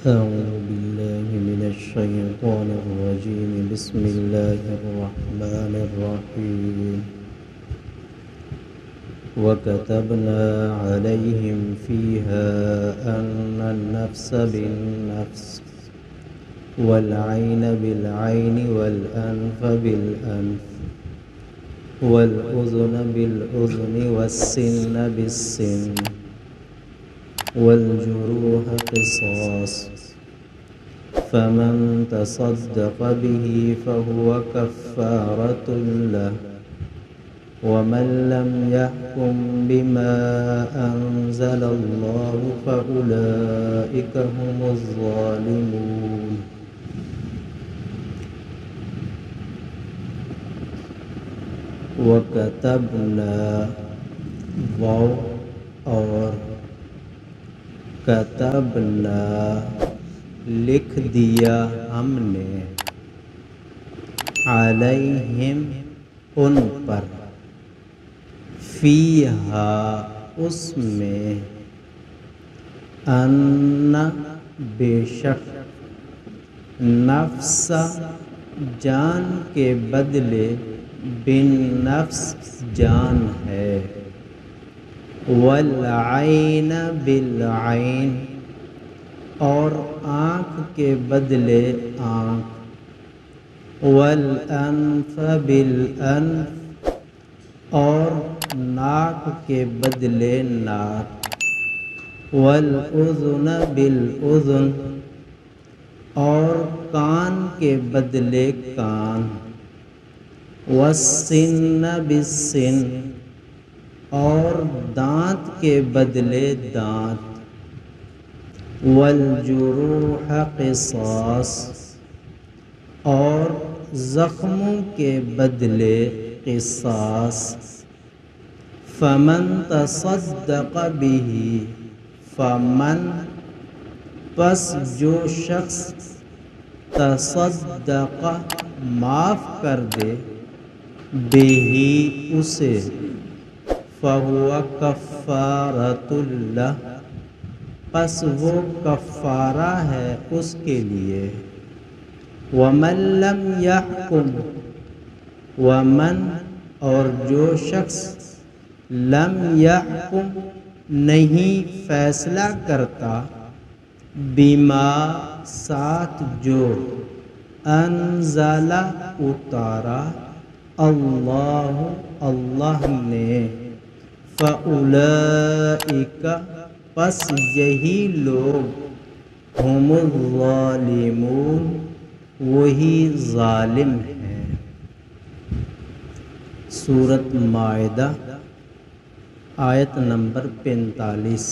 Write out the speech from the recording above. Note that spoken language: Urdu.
أعوذ بالله من الشيطان الرجيم. بسم الله الرحمن الرحيم. وكتبنا عليهم فيها أن النفس بالنفس والعين بالعين والأنف بالأنف والأذن بالأذن والسن بالسن والجروح قصاص، فمن تصدق به فهو كفارة له، ومن لم يحكم بما أنزل الله فأولئك هم الظالمون. وَكَتَبْنَا واو اور کتبنا لکھ دیا ہم نے، علیہم ان پر، فیہا اس میں، ان بے شک، نفس جان کے بدلے بالنفس جان ہے، والعین بالعین اور آنکھ کے بدلے آنکھ، والانف بالانف اور ناک کے بدلے ناک، والاذن بالاذن اور کان کے بدلے کان، والسن بالسن اور دانت کے بدلے دانت، والجروح قصاص اور زخموں کے بدلے قصاص، فمن تصدق به فمن پس جو شخص تصدق معاف کر دے، بہی اسے، فَهُوَ کفارۃ لہ پس وہ کفارہ ہے اس کے لیے، وَمَن لَّمْ يَحْكُمْ وَمَن اور جو شخص لم يحکم نہیں فیصلہ کرتا، بما ساتھ جو، انزل اتارا، اللہ نے، فَأُولَئِكَ پس یہی لوگ، ہم الظالمون وہی ظالم ہیں۔ سورۃ مائدہ آیت نمبر 45۔